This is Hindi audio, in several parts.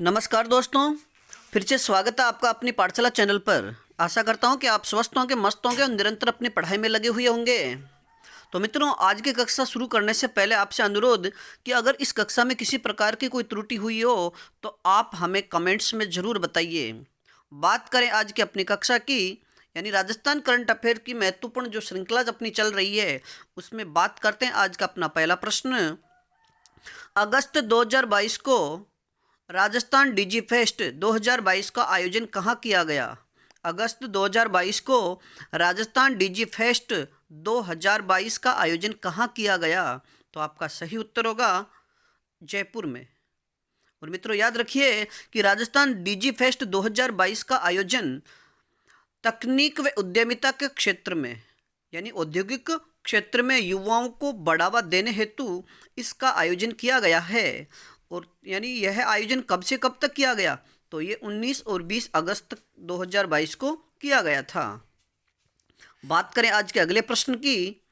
नमस्कार दोस्तों, फिर से स्वागत है आपका अपनी पाठशाला चैनल पर। आशा करता हूं कि आप स्वस्थ होंगे, मस्त होंगे और निरंतर अपनी पढ़ाई में लगे हुए होंगे। तो मित्रों, आज की कक्षा शुरू करने से पहले आपसे अनुरोध कि अगर इस कक्षा में किसी प्रकार की कोई त्रुटि हुई हो तो आप हमें कमेंट्स में ज़रूर बताइए। बात करें आज की अपनी कक्षा की, यानी राजस्थान करंट अफेयर की महत्वपूर्ण जो श्रृंखला अपनी चल रही है, उसमें बात करते हैं आज का अपना पहला प्रश्न। अगस्त 2022 को राजस्थान डिजी फेस्ट 2022 का आयोजन कहाँ किया गया? अगस्त 2022 को राजस्थान डिजी फेस्ट 2022 का आयोजन कहाँ किया गया? तो आपका सही उत्तर होगा जयपुर में। और मित्रों, याद रखिए कि राजस्थान डिजी फेस्ट 2022 का आयोजन तकनीक व उद्यमिता के क्षेत्र में, यानी औद्योगिक क्षेत्र में युवाओं को बढ़ावा देने हेतु इसका आयोजन किया गया है। और यानी यह आयोजन कब से कब तक किया गया? तो ये 19 और 20 अगस्त 2022 को किया गया था। बात करें आज के अगले प्रश्न की।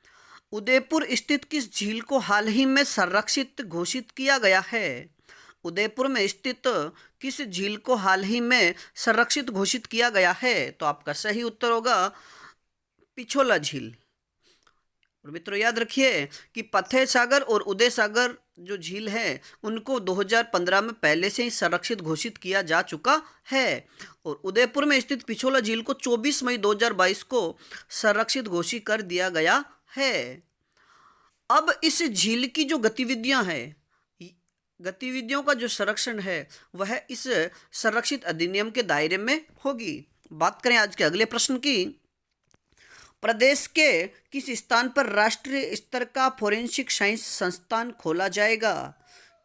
उदयपुर स्थित किस झील को हाल ही में संरक्षित घोषित किया गया है? उदयपुर में स्थित किस झील को हाल ही में संरक्षित घोषित किया गया है? तो आपका सही उत्तर होगा पिछोला झील। और मित्रों, याद रखिए कि फतेह सागर और उदय सागर जो झील है उनको 2015 में पहले से ही संरक्षित घोषित किया जा चुका है। और उदयपुर में स्थित पिछोला झील को 24 मई 2022 को संरक्षित घोषित कर दिया गया है। अब इस झील की जो गतिविधियां हैं, गतिविधियों का जो संरक्षण है वह इस संरक्षित अधिनियम के दायरे में होगी। बात करें आज के अगले प्रश्न की। प्रदेश के किस स्थान पर राष्ट्रीय स्तर का फोरेंसिक साइंस संस्थान खोला जाएगा?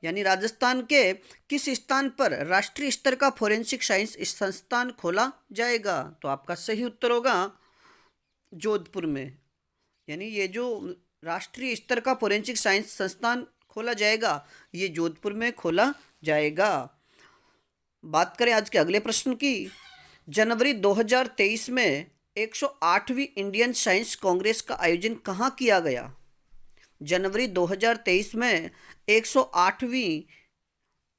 यानी राजस्थान के किस स्थान पर राष्ट्रीय स्तर का फोरेंसिक साइंस संस्थान खोला जाएगा? तो आपका सही उत्तर होगा जोधपुर में। यानी ये जो राष्ट्रीय स्तर का फोरेंसिक साइंस संस्थान खोला जाएगा, ये जोधपुर में खोला जाएगा। बात करें आज के अगले प्रश्न की। जनवरी 2023 में 108वीं इंडियन साइंस कांग्रेस का आयोजन कहाँ किया गया? जनवरी 2023 में 108वीं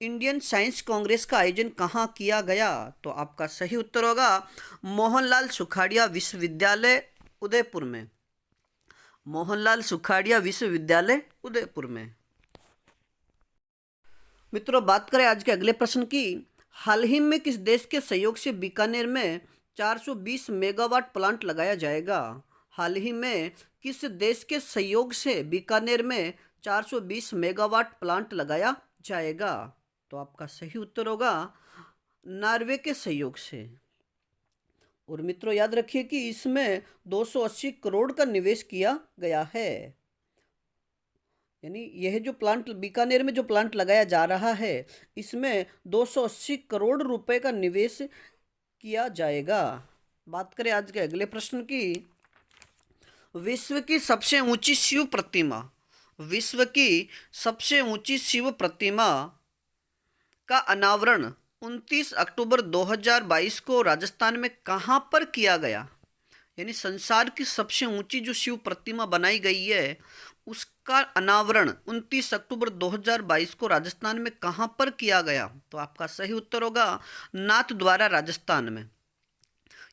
इंडियन साइंस कांग्रेस का आयोजन कहाँ किया गया? तो आपका सही उत्तर होगा मोहनलाल सुखाड़िया विश्वविद्यालय उदयपुर में। मोहनलाल सुखाड़िया विश्वविद्यालय उदयपुर में। मित्रों, बात करें आज के अगले प्रश्न की। हाल ही में किस देश के सहयोग से बीकानेर में 420 मेगावाट प्लांट लगाया जाएगा? हाल ही में किस देश के सहयोग से बीकानेर में 420 मेगावाट प्लांट लगाया जाएगा? तो आपका सही उत्तर होगा नॉर्वे के सहयोग से। और मित्रों, याद रखिए कि इसमें 280 करोड़ का निवेश किया गया है। यानी यह जो प्लांट बीकानेर में जो प्लांट लगाया जा रहा है, इसमें 280 करोड़ रुपए का निवेश किया जाएगा। बात करें आज के अगले प्रश्न की। विश्व की सबसे ऊंची शिव प्रतिमा, विश्व की सबसे ऊंची शिव प्रतिमा का अनावरण 29 अक्टूबर 2022 को राजस्थान में कहां पर किया गया? यानी संसार की सबसे ऊंची जो शिव प्रतिमा बनाई गई है उसका अनावरण 29 अक्टूबर 2022 को राजस्थान में कहां पर किया गया? तो आपका सही उत्तर होगा नाथद्वारा राजस्थान में।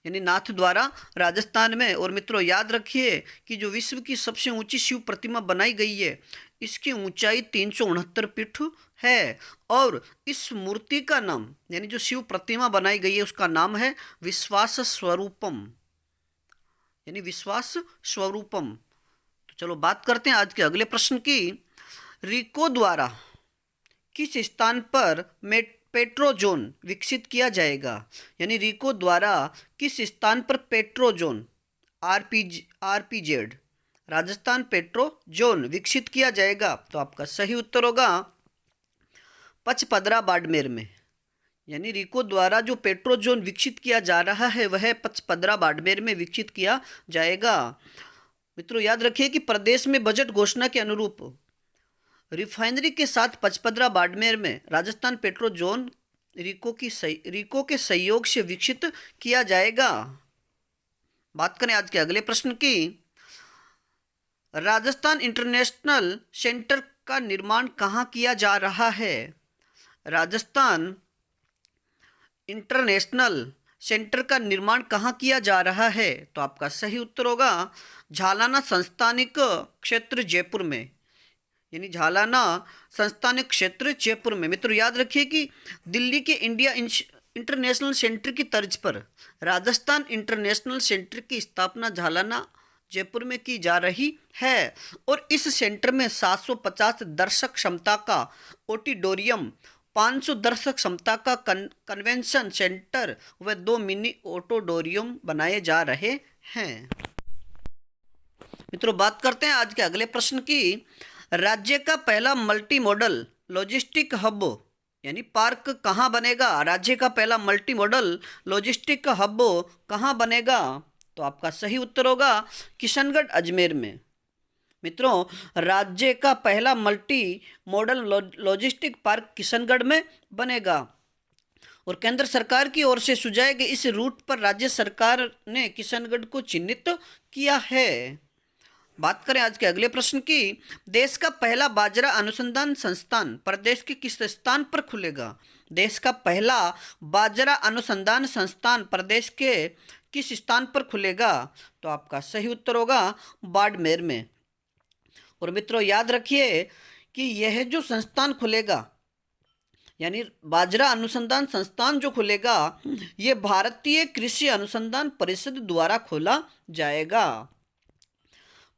यानी नाथद्वारा राजस्थान में। और मित्रों, याद रखिए कि जो विश्व की सबसे ऊंची शिव प्रतिमा बनाई गई है इसकी ऊंचाई 369 फीट है। और इस मूर्ति का नाम, यानी जो शिव प्रतिमा बनाई गई है उसका नाम है विश्वास स्वरूपम, यानी विश्वास स्वरूपम। तो चलो बात करते हैं आज के अगले प्रश्न की। रिको द्वारा किस स्थान पर पेट्रोजोन विकसित किया जाएगा? यानी रिको द्वारा किस स्थान पर पेट्रोजोन आरपीजेड राजस्थान पेट्रोजोन विकसित किया जाएगा? तो आपका सही उत्तर होगा पचपदरा बाड़मेर में। यानी रिको द्वारा जो पेट्रोजोन विकसित किया जा रहा है वह पचपदरा बाड़मेर में विकसित किया जाएगा। मित्रों, याद रखिए कि प्रदेश में बजट घोषणा के अनुरूप रिफाइनरी के साथ पचपदरा बाड़मेर में राजस्थान पेट्रोजोन रिको के सहयोग से विकसित किया जाएगा। बात करें आज के अगले प्रश्न की। राजस्थान इंटरनेशनल सेंटर का निर्माण कहाँ किया जा रहा है? राजस्थान इंटरनेशनल सेंटर का निर्माण कहाँ किया जा रहा है? तो आपका सही उत्तर होगा झालाना संस्थानिक क्षेत्र जयपुर में, यानी झालाना संस्थानिक क्षेत्र जयपुर में। मित्रों याद रखिए कि दिल्ली के इंडिया इंटरनेशनल सेंटर की तर्ज पर राजस्थान इंटरनेशनल सेंटर की स्थापना झालाना जयपुर में की जा रही है और इस सेंटर में 750 दर्शक क्षमता का ऑडिटोरियम, 500 दर्शक क्षमता का कन्वेंशन सेंटर व 2 मिनी ऑडिटोरियम बनाए जा रहे हैं। मित्रों बात करते हैं आज के अगले प्रश्न की। राज्य का पहला मल्टी मॉडल लॉजिस्टिक हब यानी पार्क कहाँ बनेगा? राज्य का पहला मल्टी मॉडल लॉजिस्टिक हब कहाँ बनेगा? तो आपका सही उत्तर होगा किशनगढ़ अजमेर में। मित्रों राज्य का पहला multi modal logistic park Kishangarh में बनेगा और केंद्र सरकार की ओर से सुझाए गए इस रूट पर राज्य सरकार ने किशनगढ़ को चिन्हित किया है। बात करें आज के अगले प्रश्न की। देश का पहला बाजरा अनुसंधान संस्थान प्रदेश के किस स्थान पर खुलेगा? देश का पहला बाजरा अनुसंधान संस्थान प्रदेश के किस स्थान पर खुलेगा? तो आपका सही उत्तर होगा बाड़मेर में। और मित्रों याद रखिए कि यह जो संस्थान खुलेगा यानी बाजरा अनुसंधान संस्थान जो खुलेगा ये भारतीय कृषि अनुसंधान परिषद द्वारा खोला जाएगा।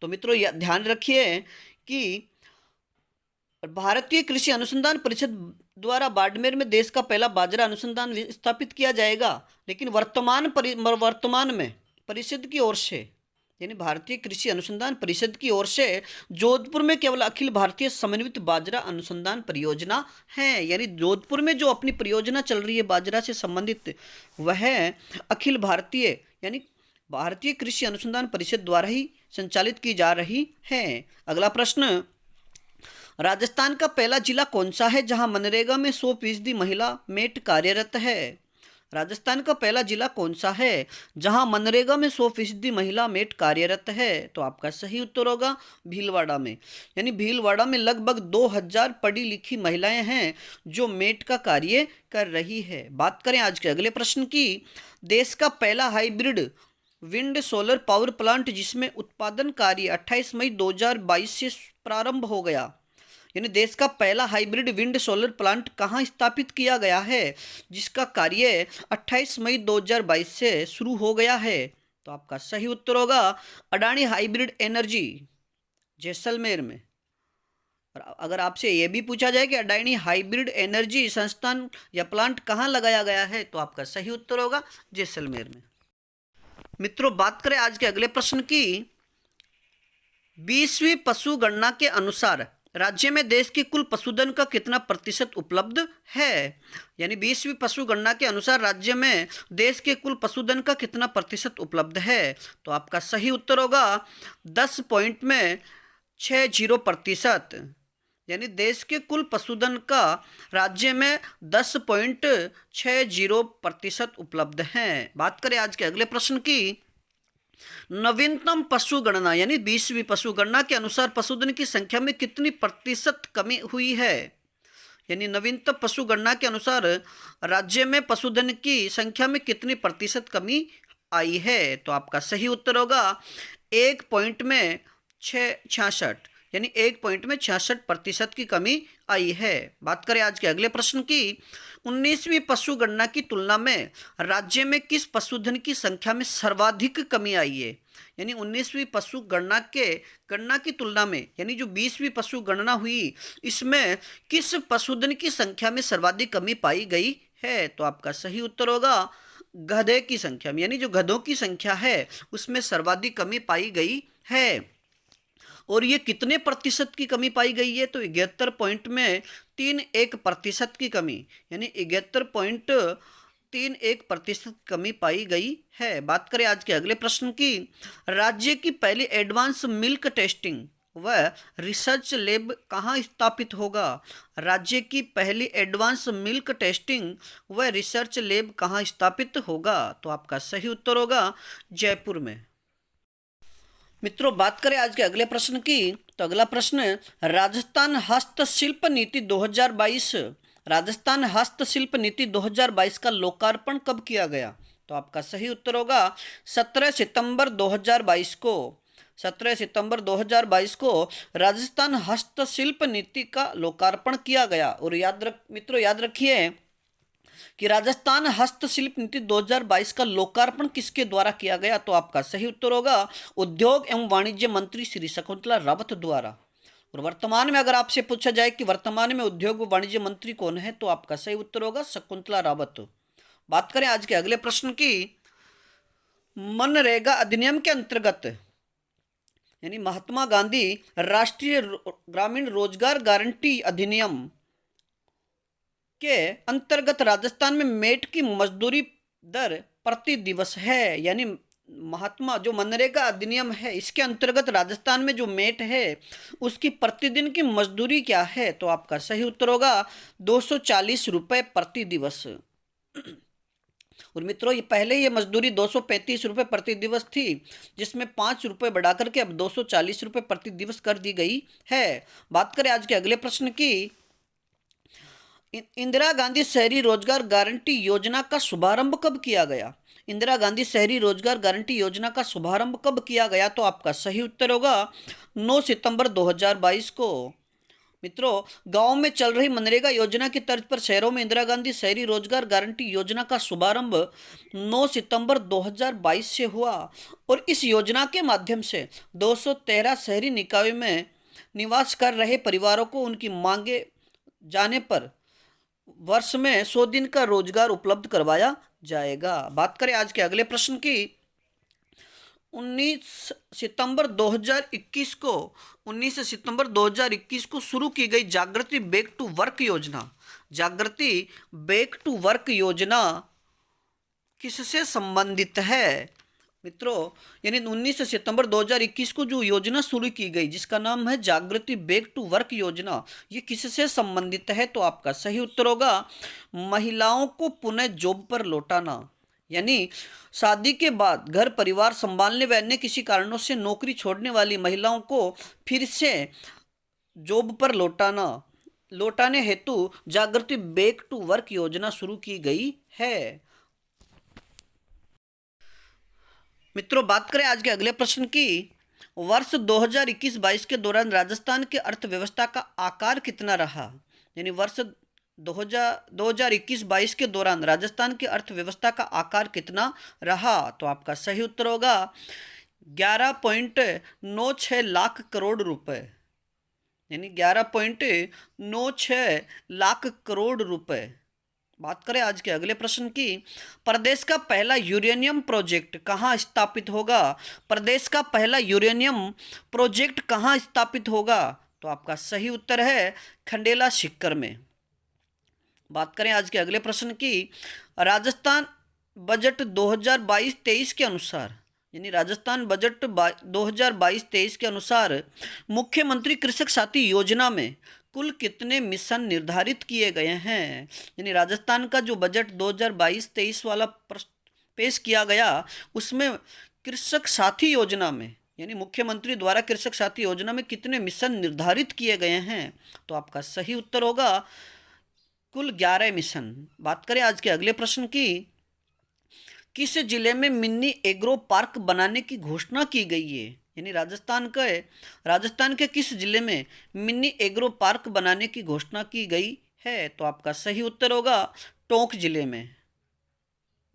तो मित्रों ध्यान रखिए कि भारतीय कृषि अनुसंधान परिषद द्वारा बाड़मेर में देश का पहला बाजरा अनुसंधान स्थापित किया जाएगा, लेकिन वर्तमान में परिषद की ओर से यानी भारतीय कृषि अनुसंधान परिषद की ओर से जोधपुर में केवल अखिल भारतीय समन्वित बाजरा अनुसंधान परियोजना है। यानी जोधपुर में जो अपनी परियोजना चल रही है बाजरा से संबंधित वह अखिल भारतीय यानी भारतीय कृषि अनुसंधान परिषद द्वारा ही संचालित की जा रही है। अगला प्रश्न, राजस्थान का पहला जिला कौन सा है जहां मनरेगा में 100% महिला मेट कार्यरत है? राजस्थान का पहला जिला कौन सा है जहां मनरेगा में 100% महिला मेट कार्यरत है? तो आपका सही उत्तर होगा भीलवाड़ा में। यानी भीलवाड़ा में लगभग 2000 पढ़ी लिखी महिलाएं हैं जो मेट का कार्य कर रही है। बात करें आज के अगले प्रश्न की। देश का पहला hybrid wind solar power plant जिसमें उत्पादन कार्य 28 मई 2022 से प्रारंभ हो गया, यानी देश का पहला हाइब्रिड विंड सोलर प्लांट कहाँ स्थापित किया गया है जिसका कार्य 28 मई 2022 से शुरू हो गया है? तो आपका सही उत्तर होगा अडानी हाइब्रिड एनर्जी जैसलमेर में। और अगर आपसे यह भी पूछा जाए कि अडानी हाइब्रिड एनर्जी संस्थान या प्लांट कहाँ लगाया गया है तो आपका सही उत्तर होगा जैसलमेर में। मित्रों बात करें आज के अगले प्रश्न की। 20वीं पशु गणना के अनुसार राज्य में देश के कुल पशुधन का कितना प्रतिशत उपलब्ध है? यानी 20वीं पशु गणना के अनुसार राज्य में देश के कुल पशुधन का कितना प्रतिशत उपलब्ध है? तो आपका सही उत्तर होगा 10.60%। यानी देश के कुल पशुधन का राज्य में 10.60% उपलब्ध है। बात करें आज के अगले प्रश्न की। नवीनतम पशु गणना यानी 20वीं पशु गणना के अनुसार पशुधन की संख्या में कितनी प्रतिशत कमी हुई है? यानी नवीनतम पशु गणना के अनुसार राज्य में पशुधन की संख्या में कितनी प्रतिशत कमी आई है? तो आपका सही उत्तर होगा 1.66 यानी 1.66% की कमी आई है। बात करें आज के अगले प्रश्न की। 19वीं पशु गणना की तुलना में राज्य में किस पशुधन की संख्या में सर्वाधिक कमी आई है? यानी 19वीं पशु गणना की तुलना में यानी जो 20वीं पशु गणना हुई इसमें किस पशुधन की संख्या में सर्वाधिक कमी पाई गई है? तो आपका सही उत्तर होगा गधे की संख्या में, यानी जो गधों की संख्या है उसमें सर्वाधिक कमी पाई गई है। और ये कितने प्रतिशत की कमी पाई गई है? तो 71.31% की कमी यानी 71.31% कमी पाई गई है। बात करें आज के अगले प्रश्न की। राज्य की पहली एडवांस मिल्क टेस्टिंग व रिसर्च लैब कहाँ स्थापित होगा? राज्य की पहली एडवांस मिल्क टेस्टिंग व रिसर्च लैब कहाँ स्थापित होगा? तो आपका सही उत्तर होगा जयपुर में। मित्रों बात करें आज के अगले प्रश्न की। तो अगला प्रश्न, राजस्थान हस्तशिल्प नीति 2022 राजस्थान हस्तशिल्प नीति 2022 का लोकार्पण कब किया गया? तो आपका सही उत्तर होगा 17 सितंबर 2022 को। 17 सितंबर 2022 को राजस्थान हस्तशिल्प नीति का लोकार्पण किया गया। और मित्रों याद रखिए कि राजस्थान हस्तशिल्प नीति 2022 का लोकार्पण किसके द्वारा किया गया? तो आपका सही उत्तर होगा उद्योग एवं वाणिज्य मंत्री श्री शकुंतला रावत द्वारा। और वर्तमान में अगर आपसे पूछा जाए कि वर्तमान में उद्योग व वाणिज्य मंत्री कौन है, तो आपका सही उत्तर होगा शकुंतला रावत। बात करें आज के अगले प्रश्न की। मनरेगा अधिनियम के अंतर्गत यानी महात्मा गांधी राष्ट्रीय ग्रामीण रोजगार गारंटी अधिनियम के अंतर्गत राजस्थान में मेट की मजदूरी दर प्रति दिवस है, यानी महात्मा जो मनरेगा अधिनियम है इसके अंतर्गत राजस्थान में जो मेट है उसकी प्रतिदिन की मजदूरी क्या है? तो आपका सही उत्तर होगा 240 रुपये प्रति दिवस। और मित्रों ये पहले ये मजदूरी 235 रुपये प्रति दिवस थी, जिसमें 5 रुपये बढ़ा करके अब 240 रुपये प्रति दिवस कर दी गई है। बात करें आज के अगले प्रश्न की। इंदिरा गांधी शहरी रोजगार गारंटी योजना का शुभारंभ कब किया गया? इंदिरा गांधी शहरी रोजगार गारंटी योजना का शुभारंभ कब किया गया? तो आपका सही उत्तर होगा 9 सितंबर 2022 को। मित्रों गांव में चल रही मनरेगा योजना की तर्ज पर शहरों में इंदिरा गांधी शहरी रोजगार गारंटी योजना का शुभारंभ 9 सितंबर 2022 से हुआ। और इस योजना के माध्यम से 213 शहरी निकायों में निवास कर रहे परिवारों को उनकी मांगे जाने पर वर्ष में 100 दिन का रोजगार उपलब्ध करवाया जाएगा। बात करें आज के अगले प्रश्न की। 19 सितंबर 2021 को शुरू की गई जागृति बैक टू वर्क योजना, जागृति बैक टू वर्क योजना किससे संबंधित है? मित्रों यानी 19 सितंबर 2021 को जो योजना शुरू की गई जिसका नाम है जागृति बैक टू वर्क योजना, ये किससे संबंधित है? तो आपका सही उत्तर होगा महिलाओं को पुनः जॉब पर लौटाना, यानी शादी के बाद घर परिवार संभालने व अन्य किसी कारणों से नौकरी छोड़ने वाली महिलाओं को फिर से जॉब पर लौटाने हेतु जागृति बैक टू वर्क योजना शुरू की गई है। मित्रों बात करें आज के अगले प्रश्न की। वर्ष 2021-22 के दौरान राजस्थान के अर्थव्यवस्था का आकार कितना रहा? यानी वर्ष 2021-22 के दौरान राजस्थान की अर्थव्यवस्था का आकार कितना रहा? तो आपका सही उत्तर होगा 11.96 लाख करोड़ रुपए, यानी 11.96 लाख करोड़ रुपए। बात करें आज के अगले प्रश्न की। प्रदेश का पहला यूरेनियम प्रोजेक्ट कहाँ स्थापित होगा? प्रदेश का पहला यूरेनियम प्रोजेक्ट कहाँ स्थापित होगा? तो आपका सही उत्तर है खंडेला सीकर में। बात करें आज के अगले प्रश्न की। राजस्थान बजट 2022-23 के अनुसार, यानी राजस्थान बजट 2022-23 के अनुसार मुख्यमंत्री कृषक साथी योजना में कुल कितने मिशन निर्धारित किए गए हैं? यानी राजस्थान का जो बजट 2022-23 वाला पेश किया गया उसमें कृषक साथी योजना में, यानी मुख्यमंत्री द्वारा कृषक साथी योजना में कितने मिशन निर्धारित किए गए हैं? तो आपका सही उत्तर होगा कुल 11 मिशन। बात करें आज के अगले प्रश्न की। किस जिले में मिनी एग्रो पार्क बनाने की घोषणा की गई है? यानी राजस्थान के किस जिले में मिनी एग्रो पार्क बनाने की घोषणा की गई है? तो आपका सही उत्तर होगा टोंक जिले में।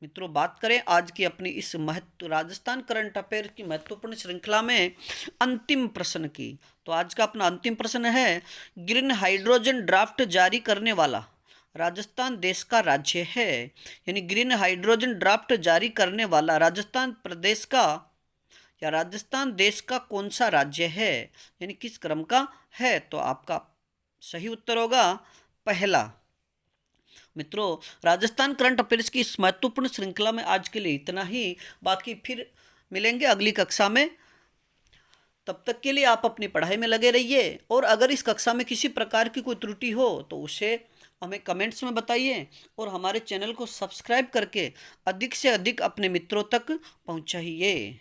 मित्रों बात करें आज की अपनी इस राजस्थान करंट अफेयर की महत्वपूर्ण श्रृंखला में अंतिम प्रश्न की। तो आज का अपना अंतिम प्रश्न है, ग्रीन हाइड्रोजन ड्राफ्ट जारी करने वाला राजस्थान देश का राज्य है। यानी ग्रीन हाइड्रोजन ड्राफ्ट जारी करने वाला राजस्थान प्रदेश का या राजस्थान देश का कौन सा राज्य है, यानी किस क्रम का है? तो आपका सही उत्तर होगा पहला। मित्रों राजस्थान करंट अफेयर्स की इस महत्वपूर्ण श्रृंखला में आज के लिए इतना ही। बाकी फिर मिलेंगे अगली कक्षा में। तब तक के लिए आप अपनी पढ़ाई में लगे रहिए। और अगर इस कक्षा में किसी प्रकार की कोई त्रुटि हो तो उसे हमें कमेंट्स में बताइए और हमारे चैनल को सब्सक्राइब करके अधिक से अधिक अपने मित्रों तक पहुंचाइए।